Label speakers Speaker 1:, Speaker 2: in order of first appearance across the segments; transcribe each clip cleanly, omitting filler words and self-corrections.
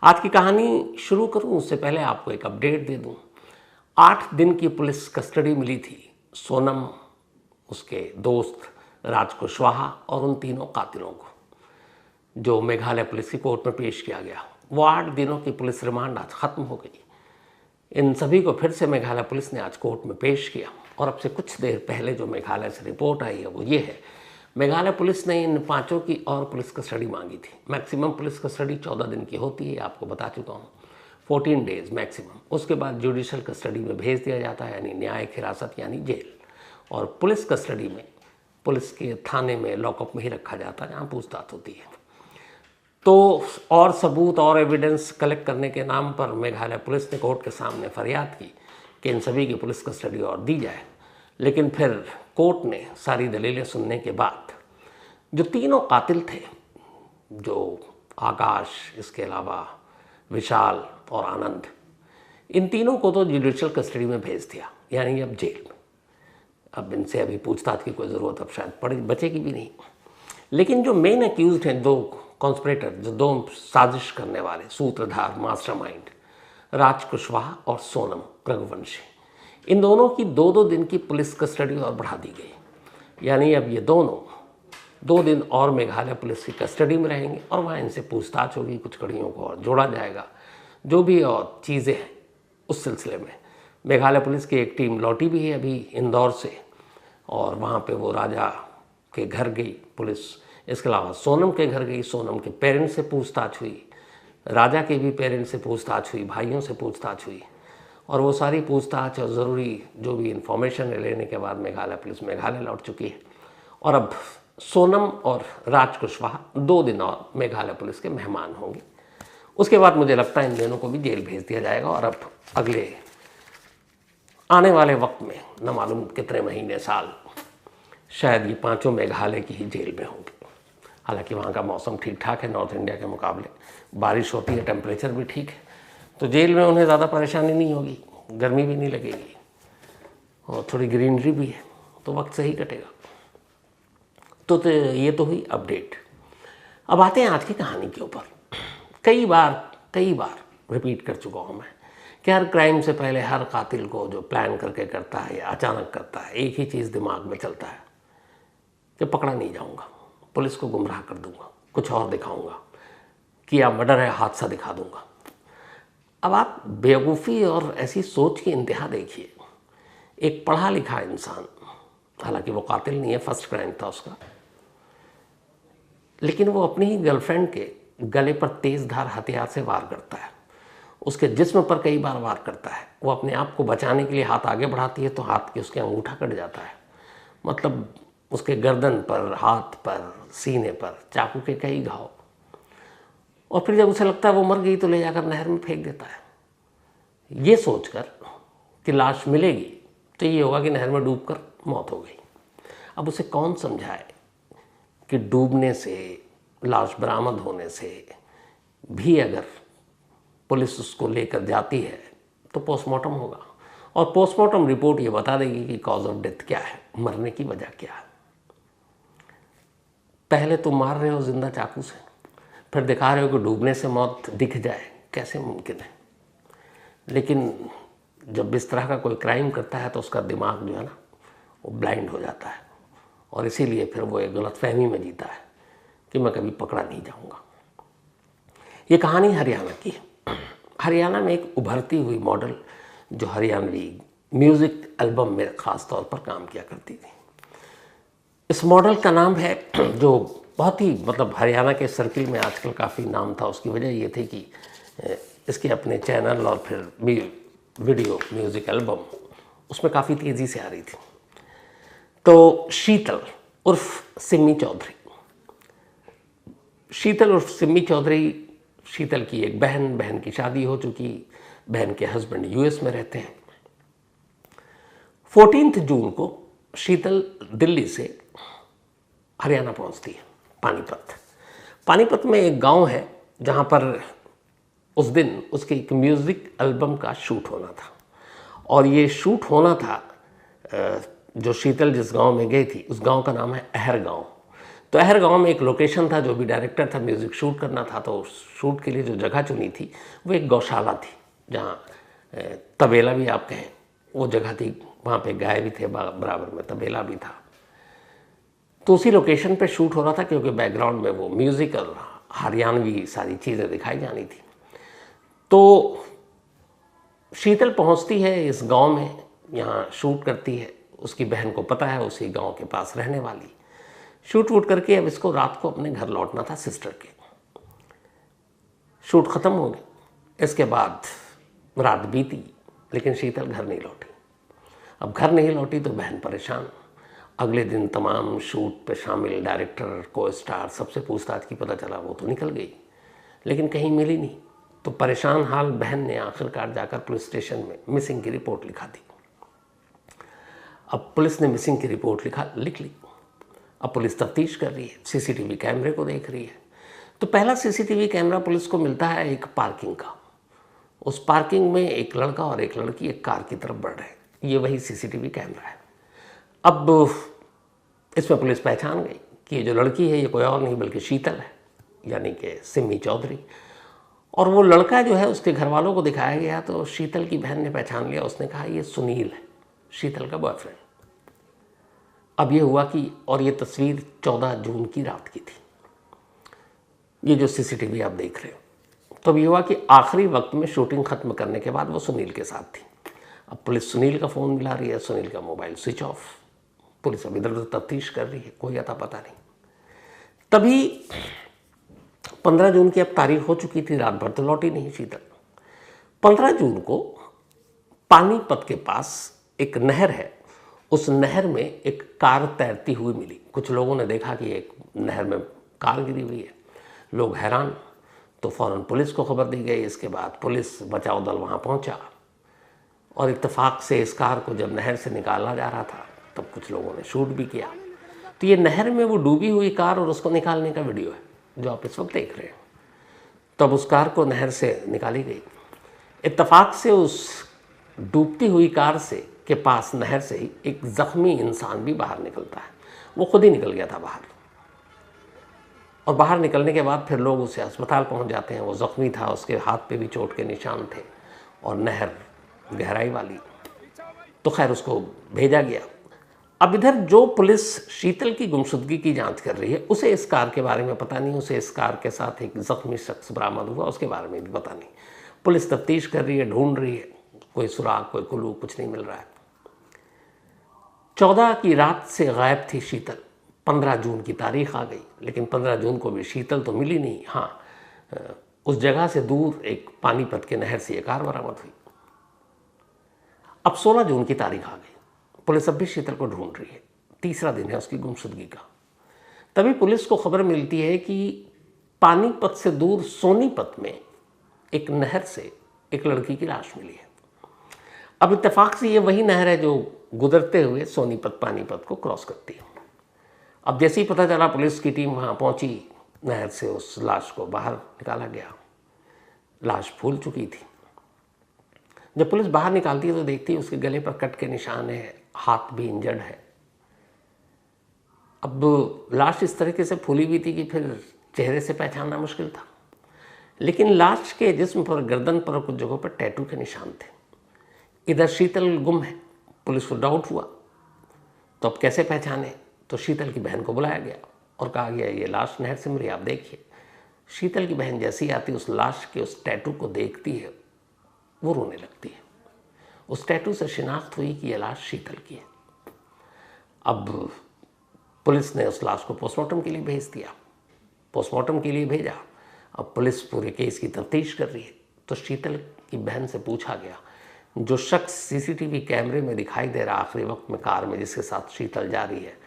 Speaker 1: आज की कहानी शुरू करूं उससे पहले आपको एक अपडेट दे दूं। 8 दिन की पुलिस कस्टडी मिली थी सोनम, उसके दोस्त राज कुशवाहा और उन तीनों कातिलों को, जो मेघालय पुलिस की कोर्ट में पेश किया गया। वो 8 दिनों की पुलिस रिमांड आज खत्म हो गई। इन सभी को फिर से मेघालय पुलिस ने आज कोर्ट में पेश किया और अब से कुछ देर पहले जो मेघालय से रिपोर्ट आई है वो ये है, मेघालय पुलिस ने इन 5 की और पुलिस कस्टडी मांगी थी। मैक्सिमम पुलिस कस्टडी 14 दिन की होती है, आपको बता चुका हूँ, 14 डेज मैक्सिमम। उसके बाद जुडिशल कस्टडी में भेज दिया जाता है, यानी न्यायिक हिरासत यानी जेल। और पुलिस कस्टडी में पुलिस के थाने में लॉकअप में ही रखा जाता है जहाँ पूछताछ होती है। तो और सबूत और एविडेंस कलेक्ट करने के नाम पर मेघालय पुलिस ने कोर्ट के सामने फरियाद की कि इन सभी की पुलिस कस्टडी और दी जाए। लेकिन फिर कोर्ट ने सारी दलीलें सुनने के बाद जो तीनों कातिल थे, जो आकाश, इसके अलावा विशाल और आनंद, इन तीनों को तो जुडिशियल कस्टडी में भेज दिया, यानी अब जेल में। अब इनसे अभी पूछताछ की कोई ज़रूरत अब शायद बचेगी भी नहीं। लेकिन जो मेन एक्यूज्ड हैं, 2 कॉन्स्पिरेटर, जो 2 साजिश करने वाले सूत्रधार, मास्टरमाइंड, राज कुशवाहा और सोनम रघुवंशी, इन दोनों की 2-2 दिन की पुलिस कस्टडी और बढ़ा दी गई। यानी अब ये दोनों 2 दिन और मेघालय पुलिस की कस्टडी में रहेंगे और वहाँ इनसे पूछताछ होगी, कुछ कड़ियों को और जोड़ा जाएगा, जो भी और चीज़ें हैं उस सिलसिले में। मेघालय पुलिस की एक टीम लौटी भी है अभी इंदौर से और वहाँ पे वो राजा के घर गई पुलिस। इसके अलावा सोनम के घर गई, सोनम के पेरेंट्स से पूछताछ हुई, राजा के भी पेरेंट्स से पूछताछ हुई, भाइयों से पूछताछ हुई। और वो सारी पूछताछ और ज़रूरी जो भी इंफॉर्मेशन लेने के बाद मेघालय पुलिस मेघालय लौट चुकी है। और अब सोनम और राज कुशवाहा 2 दिन और मेघालय पुलिस के मेहमान होंगे। उसके बाद मुझे लगता है इन दोनों को भी जेल भेज दिया जाएगा और अब अगले आने वाले वक्त में न मालूम कितने महीने, साल, शायद ये 5 मेघालय की ही जेल में होंगे। हालांकि वहाँ का मौसम ठीक ठाक है, नॉर्थ इंडिया के मुकाबले बारिश होती है, टेम्परेचर भी ठीक है, तो जेल में उन्हें ज़्यादा परेशानी नहीं होगी, गर्मी भी नहीं लगेगी और थोड़ी ग्रीनरी भी है, तो वक्त सही कटेगा। तो ये तो हुई अपडेट। अब आते हैं आज की कहानी के ऊपर। कई बार रिपीट कर चुका हूँ मैं कि हर क्राइम से पहले हर कातिल को जो प्लान करके करता है या अचानक करता है, एक ही चीज़ दिमाग में चलता है कि पकड़ा नहीं जाऊँगा, पुलिस को गुमराह कर दूँगा, कुछ और दिखाऊँगा, किया मर्डर है, हादसा दिखा दूँगा। अब आप बेवकूफ़ी और ऐसी सोच की इंतहा देखिए। एक पढ़ा लिखा इंसान, हालांकि वो कातिल नहीं है, फर्स्ट क्राइम था उसका, लेकिन वो अपनी ही गर्लफ्रेंड के गले पर तेज़ धार हथियार से वार करता है, उसके जिस्म पर कई बार वार करता है। वो अपने आप को बचाने के लिए हाथ आगे बढ़ाती है तो हाथ के उसके अंगूठा कट जाता है। मतलब उसके गर्दन पर, हाथ पर, सीने पर चाकू के कई घाव। और फिर जब उसे लगता है वो मर गई तो ले जाकर नहर में फेंक देता है, ये सोचकर कि लाश मिलेगी तो ये होगा कि नहर में डूबकर मौत हो गई। अब उसे कौन समझाए कि डूबने से, लाश बरामद होने से भी अगर पुलिस उसको लेकर जाती है तो पोस्टमार्टम होगा और पोस्टमार्टम रिपोर्ट ये बता देगी कि कॉज ऑफ डेथ क्या है, मरने की वजह क्या है। पहले तुम मार रहे हो जिंदा चाकू से, फिर दिखा रहे हो कि डूबने से मौत दिख जाए, कैसे मुमकिन है। लेकिन जब इस तरह का कोई क्राइम करता है तो उसका दिमाग जो है ना वो ब्लाइंड हो जाता है और इसीलिए फिर वो एक गलतफहमी में जीता है कि मैं कभी पकड़ा नहीं जाऊंगा। ये कहानी हरियाणा की है। हरियाणा में एक उभरती हुई मॉडल जो हरियाणवी म्यूज़िक एल्बम में ख़ास तौर पर काम किया करती थी। इस मॉडल का नाम है, जो बहुत ही मतलब हरियाणा के सर्किल में आजकल काफ़ी नाम था, उसकी वजह ये थी कि इसके अपने चैनल और फिर वीडियो म्यूज़िक एल्बम उसमें काफ़ी तेज़ी से आ रही थी। तो शीतल उर्फ सिमी चौधरी, शीतल उर्फ सिमी चौधरी, शीतल की एक बहन की शादी हो चुकी, बहन के हस्बैंड यूएस में रहते हैं। 14 जून को शीतल दिल्ली से हरियाणा पहुंचती है, पानीपत में एक गांव है जहां पर उस दिन उसके एक म्यूज़िक एल्बम का शूट होना था। और ये शूट होना था, जो शीतल जिस गांव में गई थी उस गांव का नाम है अहर गांव। तो अहर गांव में एक लोकेशन था, जो भी डायरेक्टर था, म्यूज़िक शूट करना था, तो शूट के लिए जो जगह चुनी थी वो एक गौशाला थी, जहाँ तबेला भी आप कहें वो जगह थी, वहाँ पे गाय भी थे, बराबर में तबेला भी था। तो उसी लोकेशन पे शूट हो रहा था, क्योंकि बैकग्राउंड में वो म्यूज़िक और हरियाणवी सारी चीज़ें दिखाई जानी थी। तो शीतल पहुंचती है इस गांव में, यहाँ शूट करती है। उसकी बहन को पता है, उसी गांव के पास रहने वाली। शूट वूट करके अब इसको रात को अपने घर लौटना था सिस्टर के। शूट ख़त्म हो गई। इसके बाद रात बीती, लेकिन शीतल घर नहीं लौटी। अब घर नहीं लौटी तो बहन परेशान। अगले दिन तमाम शूट पे शामिल डायरेक्टर, को स्टार सबसे पूछताछ की, पता चला वो तो निकल गई, लेकिन कहीं मिली नहीं। तो परेशान हाल बहन ने आखिरकार जाकर पुलिस स्टेशन में मिसिंग की रिपोर्ट लिखा दी। अब पुलिस ने मिसिंग की रिपोर्ट लिख ली। अब पुलिस तफ्तीश कर रही है, सीसीटीवी कैमरे को देख रही है। तो पहला सीसीटीवी कैमरा पुलिस को मिलता है एक पार्किंग का। उस पार्किंग में एक लड़का और एक लड़की एक कार की तरफ बढ़ रहे हैं। ये वही सीसीटीवी कैमरा है। अब इसमें पुलिस पहचान गई कि ये जो लड़की है ये कोई और नहीं बल्कि शीतल है, यानी कि सिमी चौधरी। और वो लड़का जो है उसके घर वालों को दिखाया गया, तो शीतल की बहन ने पहचान लिया। उसने कहा ये सुनील है, शीतल का बॉयफ्रेंड। अब ये हुआ कि, और ये तस्वीर 14 जून की रात की थी, ये जो सीसीटीवी आप देख रहे हो। तब ये हुआ कि आखिरी वक्त में शूटिंग ख़त्म करने के बाद वो सुनील के साथ थी। अब पुलिस सुनील का फ़ोन मिला रही है, सुनील का मोबाइल स्विच ऑफ। पुलिस अब इधर उधर तफ्तीश कर रही है, कोई अता पता नहीं। तभी 15 जून की अब तारीख हो चुकी थी, रात भर तो लौटी नहीं शीतल। 15 जून को पानीपत के पास एक नहर है, उस नहर में एक कार तैरती हुई मिली। कुछ लोगों ने देखा कि एक नहर में कार गिरी हुई है। लोग हैरान, तो फ़ौरन पुलिस को खबर दी गई। इसके बाद पुलिस बचाव दल वहाँ पहुँचा, और इत्तेफाक से इस कार को जब नहर से निकाला जा रहा था तब कुछ लोगों ने शूट भी किया। तो ये नहर में वो डूबी हुई कार और उसको निकालने का वीडियो है जो आप इस वक्त देख रहे हैं। तब उस कार को नहर से निकाली गई। इत्तेफाक से उस डूबती हुई कार से के पास नहर से ही एक ज़ख्मी इंसान भी बाहर निकलता है। वो खुद ही निकल गया था बाहर, और बाहर निकलने के बाद फिर लोग उसे अस्पताल पहुंच जाते हैं। वो ज़ख्मी था, उसके हाथ पे भी चोट के निशान थे, और नहर गहराई वाली, तो खैर उसको भेजा गया। अब इधर जो पुलिस शीतल की गुमशुदगी की जांच कर रही है, उसे इस कार के बारे में पता नहीं। उसे इस कार के साथ एक ज़ख्मी शख्स बरामद हुआ, उसके बारे में भी पता नहीं। पुलिस तफ्तीश कर रही है, ढूंढ रही है, कोई सुराग, कोई कुलू, कुछ नहीं मिल रहा है। 14 की रात से गायब थी शीतल। 15 जून की तारीख आ गई, लेकिन 15 जून को भी शीतल तो मिली नहीं। हाँ, उस जगह से दूर एक पानीपत के नहर से एक कार बरामद हुई। अब 16 जून की तारीख आ गई। पुलिस अब भी शीतल को ढूंढ रही है। तीसरा दिन है उसकी गुमशुदगी का। तभी पुलिस को खबर मिलती है कि पानीपत से दूर सोनीपत में एक नहर से एक लड़की की लाश मिली है। अब इत्तेफाक से ये वही नहर है जो गुजरते हुए सोनीपत पानीपत को क्रॉस करती है। अब जैसे ही पता चला, पुलिस की टीम वहाँ पहुँची। नहर से उस लाश को बाहर निकाला गया। लाश फूल चुकी थी। जब पुलिस बाहर निकालती है तो देखती है उसके गले पर कट के निशान है, हाथ भी इंजर्ड है। अब लाश इस तरीके से फूली हुई थी कि फिर चेहरे से पहचानना मुश्किल था। लेकिन लाश के जिस्म पर, गर्दन पर, कुछ जगहों पर टैटू के निशान थे। इधर शीतल गुम है। पुलिस को डाउट हुआ, तो अब कैसे पहचाने? तो शीतल की बहन को बुलाया गया और कहा गया ये लाश नहर से मिली, आप देखिए। शीतल की बहन जैसी आती, उस लाश के उस टैटू को देखती है, वो रोने लगती है। उस टैटू से शिनाख्त हुई कि यह लाश शीतल की है। अब पुलिस ने उस लाश को पोस्टमार्टम के लिए भेज दिया। पोस्टमार्टम के लिए भेजा। अब पुलिस पूरे केस की तफ्तीश कर रही है। तो शीतल की बहन से पूछा गया, जो शख्स सीसीटीवी कैमरे में दिखाई दे रहा आखिरी वक्त में कार में जिसके साथ शीतल जा रही है,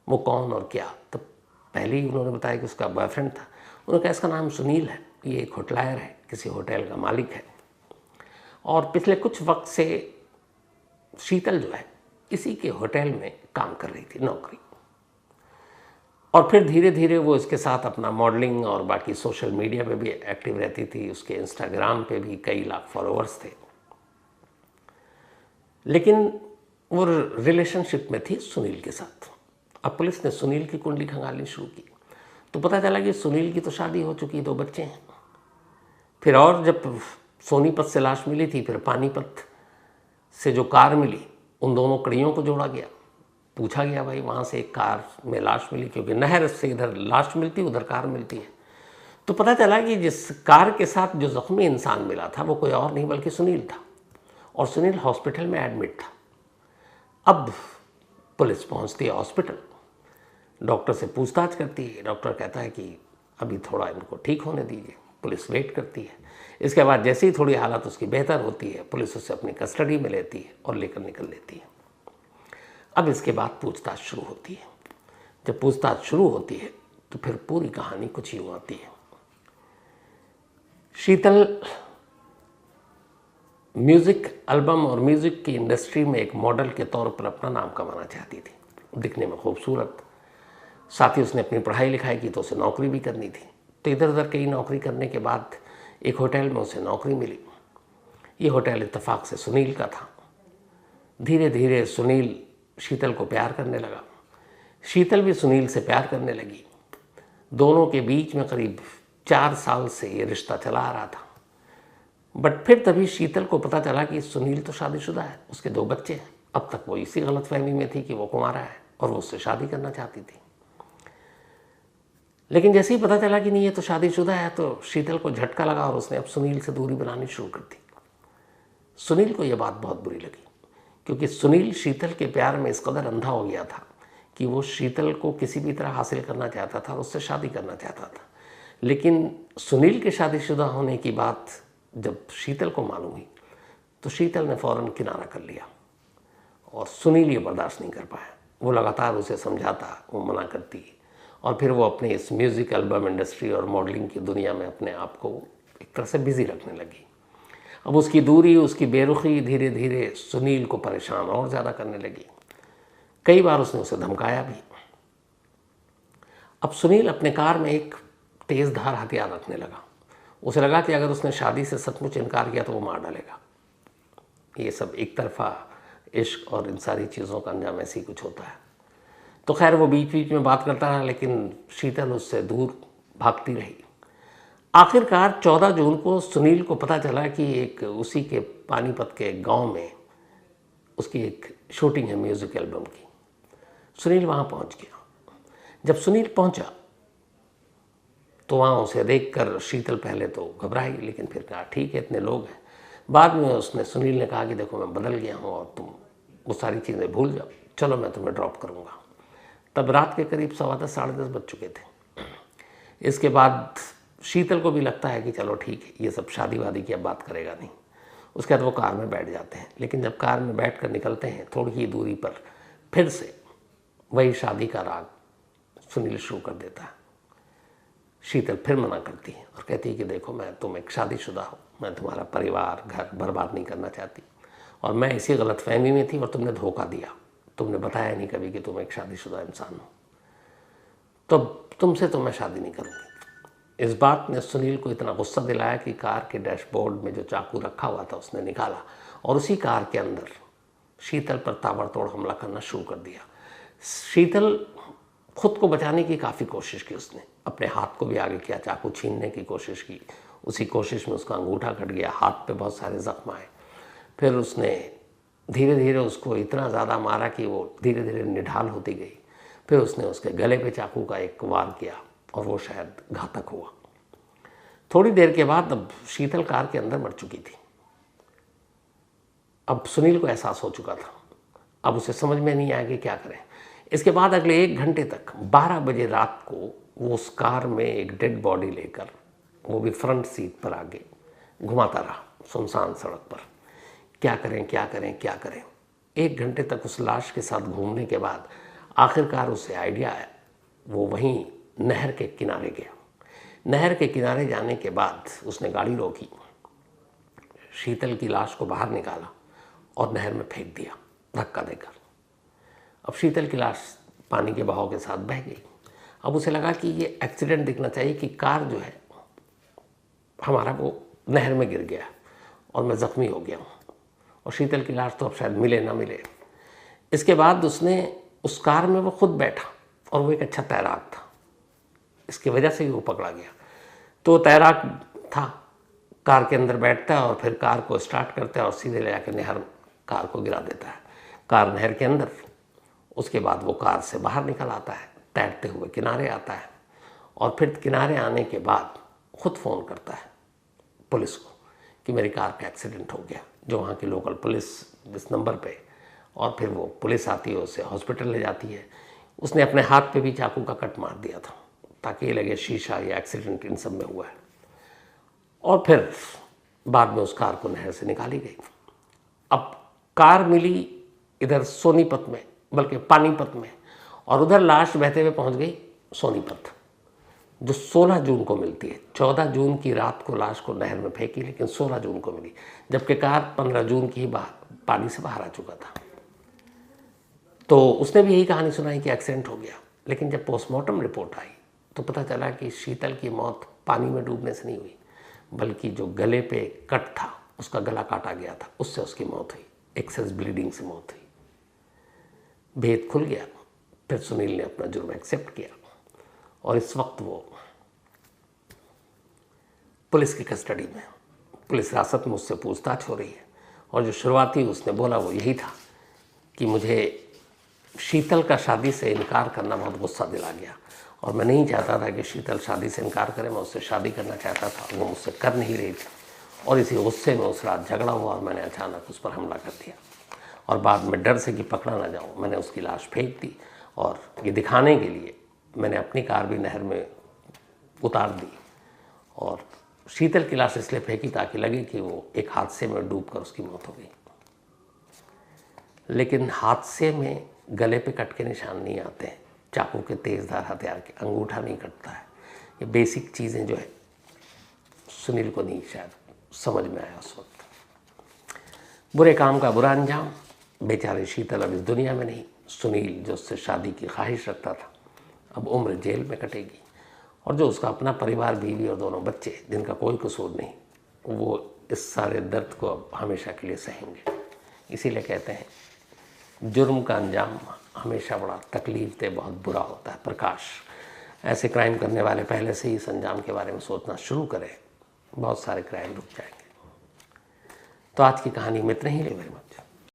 Speaker 1: वो कौन और क्या? तो पहले ही उन्होंने बताया कि उसका बॉयफ्रेंड था। उन्होंने कहा इसका नाम सुनील है, ये एक होटलायर है, किसी होटल का मालिक है, और पिछले कुछ वक्त से शीतल जो है इसी के होटल में काम कर रही थी, नौकरी। और फिर धीरे धीरे वो इसके साथ अपना मॉडलिंग और बाकी सोशल मीडिया पे भी एक्टिव रहती थी। उसके इंस्टाग्राम पे भी कई लाख फॉलोअर्स थे। लेकिन वो रिलेशनशिप में थी सुनील के साथ। अब पुलिस ने सुनील की कुंडली खंगालनी शुरू की। तो पता चला कि सुनील की तो शादी हो चुकी, 2 बच्चे हैं। फिर और जब सोनीपत से लाश मिली थी, फिर पानीपत से जो कार मिली, उन दोनों कड़ियों को जोड़ा गया। पूछा गया भाई वहाँ से एक कार में लाश मिली, क्योंकि नहर से इधर लाश मिलती, उधर कार मिलती है। तो पता चला कि जिस कार के साथ जो जख्मी इंसान मिला था वो कोई और नहीं बल्कि सुनील था, और सुनील हॉस्पिटल में एडमिट था। अब पुलिस पहुंचती है हॉस्पिटल, डॉक्टर से पूछताछ करती है। डॉक्टर कहता है कि अभी थोड़ा इनको ठीक होने दीजिए। पुलिस वेट करती है। इसके बाद जैसे ही थोड़ी हालत उसकी बेहतर होती है, पुलिस उसे अपनी कस्टडी में लेती है और लेकर निकल लेती है। अब इसके बाद पूछताछ शुरू होती है। जब पूछताछ शुरू होती है तो फिर पूरी कहानी कुछ यूँ आती है। शीतल म्यूज़िक एल्बम और म्यूज़िक की इंडस्ट्री में एक मॉडल के तौर पर अपना नाम कमाना चाहती थी। दिखने में खूबसूरत, साथ ही उसने अपनी पढ़ाई लिखाई की तो उसे नौकरी भी करनी थी। तो इधर उधर कई नौकरी करने के बाद एक होटल में उसे नौकरी मिली। ये होटल इत्तेफाक से सुनील का था। धीरे धीरे सुनील शीतल को प्यार करने लगा, शीतल भी सुनील से प्यार करने लगी। दोनों के बीच में करीब 4 साल से ये रिश्ता चला आ रहा था। बट फिर तभी शीतल को पता चला कि सुनील तो शादीशुदा है, उसके 2 बच्चे हैं। अब तक वो इसी गलतफहमी में थी कि वो कुंवारा है और वो उससे शादी करना चाहती थी। लेकिन जैसे ही पता चला कि नहीं ये तो शादीशुदा है, तो शीतल को झटका लगा और उसने अब सुनील से दूरी बनानी शुरू कर दी। सुनील को यह बात बहुत बुरी लगी, क्योंकि सुनील शीतल के प्यार में इस कदर अंधा हो गया था कि वो शीतल को किसी भी तरह हासिल करना चाहता था और उससे शादी करना चाहता था। लेकिन सुनील के शादीशुदा होने की बात जब शीतल को मालूम हुई तो शीतल ने फ़ौरन किनारा कर लिया, और सुनील ये बर्दाश्त नहीं कर पाया। वो लगातार उसे समझाता, वो मना करती, और फिर वो अपने इस म्यूज़िक एल्बम इंडस्ट्री और मॉडलिंग की दुनिया में अपने आप को एक तरह से बिज़ी रखने लगी। अब उसकी दूरी, उसकी बेरुखी धीरे धीरे सुनील को परेशान और ज़्यादा करने लगी। कई बार उसने उसे धमकाया भी। अब सुनील अपने कार में एक तेज़ धार हथियार रखने लगा। उसे लगा कि अगर उसने शादी से सचमुच इनकार किया तो वो मार डालेगा। ये सब एक तरफा इश्क और इन सारी चीज़ों का अंजाम ऐसे ही कुछ होता है। तो खैर वो बीच बीच में बात करता रहा, लेकिन शीतल उससे दूर भागती रही। आखिरकार 14 जून को सुनील को पता चला कि एक उसी के पानीपत के गांव में उसकी एक शूटिंग है म्यूज़िक एल्बम की। सुनील वहाँ पहुँच गया। जब सुनील पहुँचा तो वहाँ उसे देखकर शीतल पहले तो घबराई, लेकिन फिर कहा ठीक है, इतने लोग हैं। बाद में उसने सुनील ने कहा कि देखो मैं बदल गया हूँ और तुम वो सारी चीज़ें भूल जाओ, चलो मैं तुम्हें ड्रॉप करूँगा। तब रात के करीब 10:15 साढ़े 10 बज चुके थे। इसके बाद शीतल को भी लगता है कि चलो ठीक है, ये सब शादी वादी की अब बात करेगा नहीं। उसके बाद वो कार में बैठ जाते हैं। लेकिन जब कार में बैठ कर निकलते हैं, थोड़ी ही दूरी पर फिर से वही शादी का राग सुनील शुरू कर देता है। शीतल फिर मना करती है और कहती है कि देखो मैं तुम एक शादीशुदा हो, मैं तुम्हारा परिवार घर बर्बाद नहीं करना चाहती, और मैं इसी गलतफहमी में थी और तुमने धोखा दिया। तुमने बताया नहीं कभी कि तुम एक शादीशुदा इंसान हो, तो तुमसे तो मैं शादी नहीं करूँगी। इस बात ने सुनील को इतना गुस्सा दिलाया कि कार के डैशबोर्ड में जो चाकू रखा हुआ था उसने निकाला और उसी कार के अंदर शीतल पर ताबड़तोड़ हमला करना शुरू कर दिया। शीतल खुद को बचाने की काफ़ी कोशिश की उसने, अपने हाथ को भी आगे किया, चाकू छीनने की कोशिश की। उसी कोशिश में उसका अंगूठा कट गया, हाथ पे बहुत सारे जख्म आए। फिर उसने धीरे धीरे उसको इतना ज़्यादा मारा कि वो धीरे धीरे निढाल होती गई। फिर उसने उसके गले पे चाकू का एक वार किया और वो शायद घातक हुआ। थोड़ी देर के बाद अब शीतल कार के अंदर मर चुकी थी। अब सुनील को एहसास हो चुका था। अब उसे समझ में नहीं आया कि क्या करें। इसके बाद अगले 1 घंटे तक 12 बजे रात को वो उस कार में एक डेड बॉडी लेकर, वो भी फ्रंट सीट पर आगे, घुमाता रहा सुनसान सड़क पर। क्या करें क्या करें क्या करें। 1 घंटे तक उस लाश के साथ घूमने के बाद आखिरकार उसे आइडिया आया। वो वहीं नहर के किनारे गया। नहर के किनारे जाने के बाद उसने गाड़ी रोकी, शीतल की लाश को बाहर निकाला और नहर में फेंक दिया धक्का देकर। अब शीतल की लाश पानी के बहाव के साथ बह गई। अब उसे लगा कि ये एक्सीडेंट दिखना चाहिए कि कार जो है हमारा वो नहर में गिर गया और मैं ज़ख्मी हो गया हूँ, और शीतल की लाश तो अब शायद मिले ना मिले। इसके बाद उसने उस कार में वो खुद बैठा और वो एक अच्छा तैराक था। इसकी वजह से ही वो पकड़ा गया। तो तैराक था, कार के अंदर बैठता है और फिर कार को स्टार्ट करता है और सीधे ले जाकर नहर कार को गिरा देता है, कार नहर के अंदर। उसके बाद वो कार से बाहर निकल आता है, तैरते हुए किनारे आता है और फिर किनारे आने के बाद खुद फ़ोन करता है पुलिस को कि मेरी कार का एक्सीडेंट हो गया, जो वहाँ की लोकल पुलिस इस नंबर पे, और फिर वो पुलिस आती है, उसे हॉस्पिटल ले जाती है। उसने अपने हाथ पे भी चाकू का कट मार दिया था ताकि ये लगे शीशा या एक्सीडेंट इन सब में हुआ है। और फिर बाद में उस कार को नहर से निकाली गई। अब कार मिली इधर सोनीपत में, बल्कि पानीपत में, और उधर लाश बहते हुए पहुंच गई सोनीपत, जो 16 जून को मिलती है। 14 जून की रात को लाश को नहर में फेंकी, लेकिन 16 जून को मिली, जबकि कार 15 जून की पानी से बाहर आ चुका था। तो उसने भी यही कहानी सुनाई कि एक्सीडेंट हो गया। लेकिन जब पोस्टमार्टम रिपोर्ट आई तो पता चला कि शीतल की मौत पानी में डूबने से नहीं हुई, बल्कि जो गले पे कट था, उसका गला काटा गया था, उससे उसकी मौत हुई, एक्सेस ब्लीडिंग से मौत हुई। भेद खुल गया। फिर सुनील ने अपना जुर्म एक्सेप्ट किया और इस वक्त वो पुलिस की कस्टडी में, पुलिस हिरासत में, उससे पूछताछ हो रही है। और जो शुरुआती उसने बोला वो यही था कि मुझे शीतल का शादी से इनकार करना बहुत गुस्सा दिला गया और मैं नहीं चाहता था कि शीतल शादी से इनकार करे। मैं उससे शादी करना चाहता था, वो मुझसे कर नहीं रही थी, और इसी गुस्से में उस रात झगड़ा हुआ और मैंने अचानक उस पर हमला कर दिया। और बाद में डर से कि पकड़ा ना जाऊँ, मैंने उसकी लाश फेंक दी और ये दिखाने के लिए मैंने अपनी कार भी नहर में उतार दी। और शीतल की लाश इसलिए फेंकी ताकि लगे कि वो एक हादसे में डूबकर उसकी मौत हो गई। लेकिन हादसे में गले पे कट के निशान नहीं आते हैं, चाकू के तेज़धार हथियार के, अंगूठा नहीं कटता है। ये बेसिक चीज़ें जो है सुनील को नहीं शायद समझ में आया उस वक्त। बुरे काम का बुरा अंजाम। बेचारे शीतल अब इस दुनिया में नहीं। सुनील जो उससे शादी की ख्वाहिश रखता था, अब उम्र जेल में कटेगी। और जो उसका अपना परिवार, बीवी और दोनों बच्चे, जिनका कोई कसूर नहीं, वो इस सारे दर्द को अब हमेशा के लिए सहेंगे। इसीलिए कहते हैं जुर्म का अंजाम हमेशा बड़ा तकलीफ दे, बहुत बुरा होता है। प्रकाश, ऐसे क्राइम करने वाले पहले से ही इस अंजाम के बारे में सोचना शुरू करें, बहुत सारे क्राइम रुक जाएंगे। तो आज की कहानी में इतना ही। Very much.